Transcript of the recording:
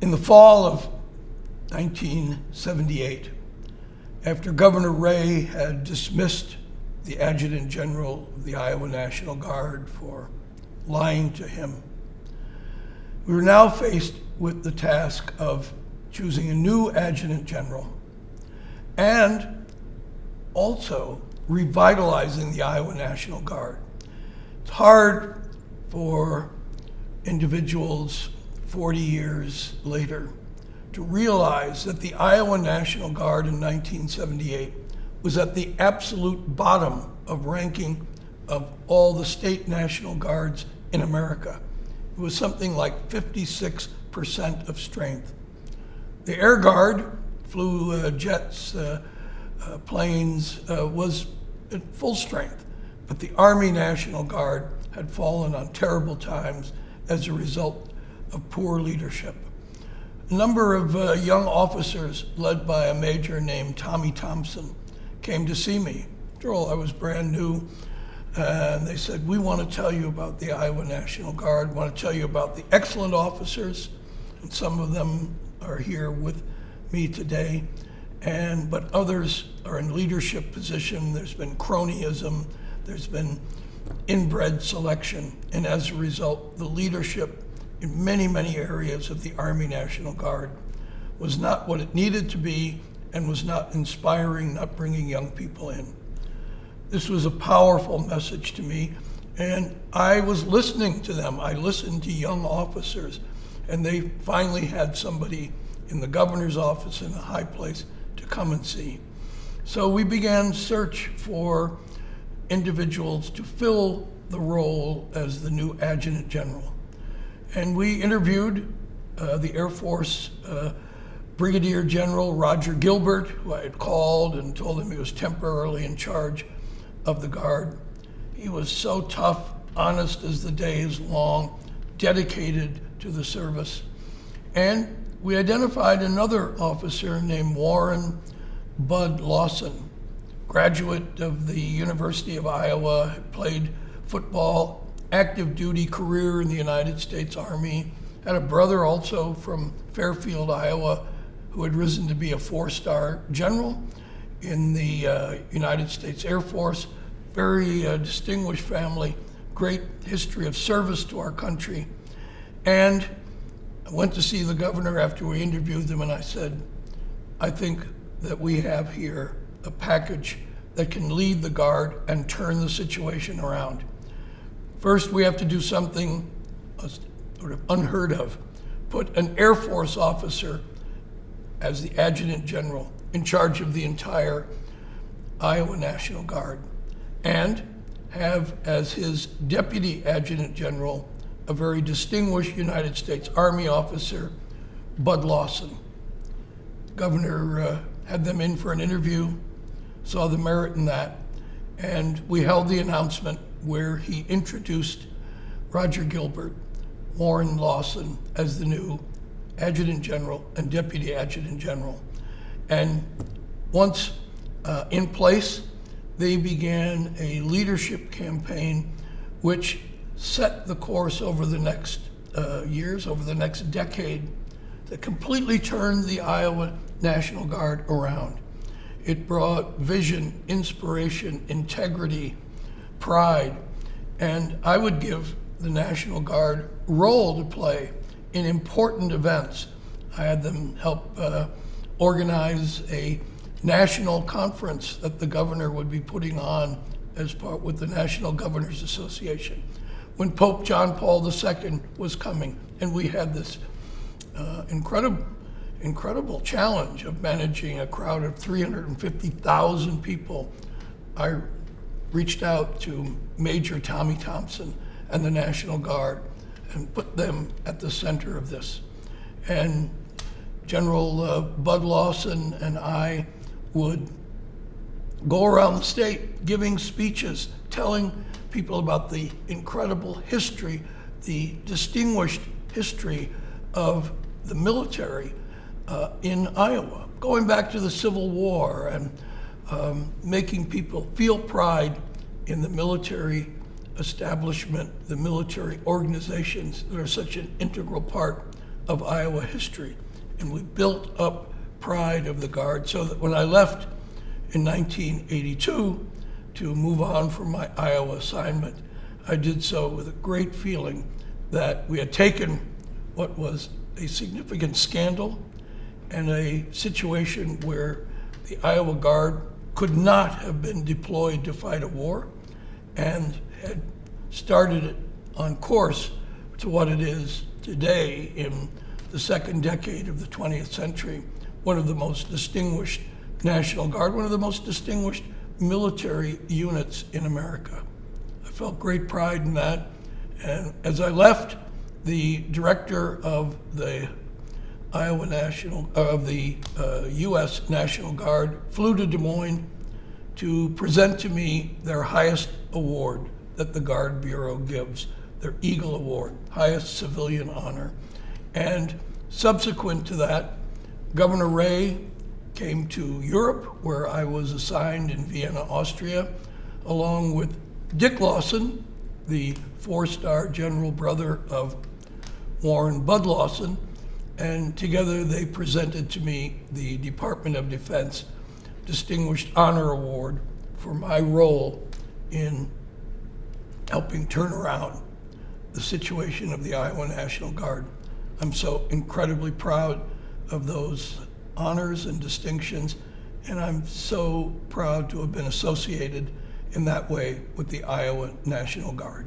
In the fall of 1978, after Governor Ray had dismissed the Adjutant General of the Iowa National Guard for lying to him, we were now faced with the task of choosing a new Adjutant General and also revitalizing the Iowa National Guard. It's hard for individuals 40 years later to realize that the Iowa National Guard in 1978 was at the absolute bottom of ranking of all the state National Guards in America. It was something like 56% of strength. The Air Guard flew jets, planes, was at full strength, but the Army National Guard had fallen on terrible times as a result of poor leadership. A number of young officers, led by a major named Tommy Thompson, came to see me. After all, I was brand new, and they said, "We want to tell you about the Iowa National Guard, want to tell you about the excellent officers," and some of them are here with me today, but others are in leadership position. There's been cronyism, there's been inbred selection, and as a result, the leadership in many, many areas of the Army National Guard was not what it needed to be and was not inspiring, not bringing young people in. This was a powerful message to me, and I was listening to them. I listened to young officers, and they finally had somebody in the governor's office in a high place to come and see. So we began search for individuals to fill the role as the new Adjutant General. And we interviewed the Air Force Brigadier General Roger Gilbert, who I had called and told him he was temporarily in charge of the Guard. He was so tough, honest as the day is long, dedicated to the service. And we identified another officer named Warren Bud Lawson, graduate of the University of Iowa, had played football, active duty career in the United States Army, had a brother also from Fairfield, Iowa, who had risen to be a 4-star general in the United States Air Force. Very distinguished family, great history of service to our country. And I went to see the governor after we interviewed them, and I said, "I think that we have here a package that can lead the Guard and turn the situation around. First, we have to do something sort of unheard of, put an Air Force officer as the Adjutant General in charge of the entire Iowa National Guard, and have as his Deputy Adjutant General a very distinguished United States Army officer, Bud Lawson." Governor had them in for an interview, saw the merit in that, and we held the announcement where he introduced Roger Gilbert, Warren Lawson, as the new Adjutant General and Deputy Adjutant General. And once in place, they began a leadership campaign which set the course over the next years, over the next decade, that completely turned the Iowa National Guard around. It brought vision, inspiration, integrity, pride, and I would give the National Guard a role to play in important events. I had them help organize a national conference that the governor would be putting on as part with the National Governors Association, when Pope John Paul II was coming, and we had this incredible challenge of managing a crowd of 350,000 people. I reached out to Major Tommy Thompson and the National Guard and put them at the center of this. And General Bud Lawson and I would go around the state giving speeches, telling people about the incredible history, the distinguished history of the military in Iowa, going back to the Civil War, and making people feel pride in the military establishment, the military organizations that are such an integral part of Iowa history. And we built up pride of the Guard so that when I left in 1982 to move on from my Iowa assignment, I did so with a great feeling that we had taken what was a significant scandal and a situation where the Iowa Guard could not have been deployed to fight a war and had started it on course to what it is today in the second decade of the 20th century, one of the most distinguished National Guard, one of the most distinguished military units in America. I felt great pride in that. And as I left, the director of the U.S. National Guard flew to Des Moines to present to me their highest award that the Guard Bureau gives, their Eagle Award, highest civilian honor. And subsequent to that, Governor Ray came to Europe, where I was assigned in Vienna, Austria, along with Dick Lawson, the four-star general brother of Warren Bud Lawson, and together they presented to me the Department of Defense Distinguished Honor Award for my role in helping turn around the situation of the Iowa National Guard. I'm so incredibly proud of those honors and distinctions, and I'm so proud to have been associated in that way with the Iowa National Guard.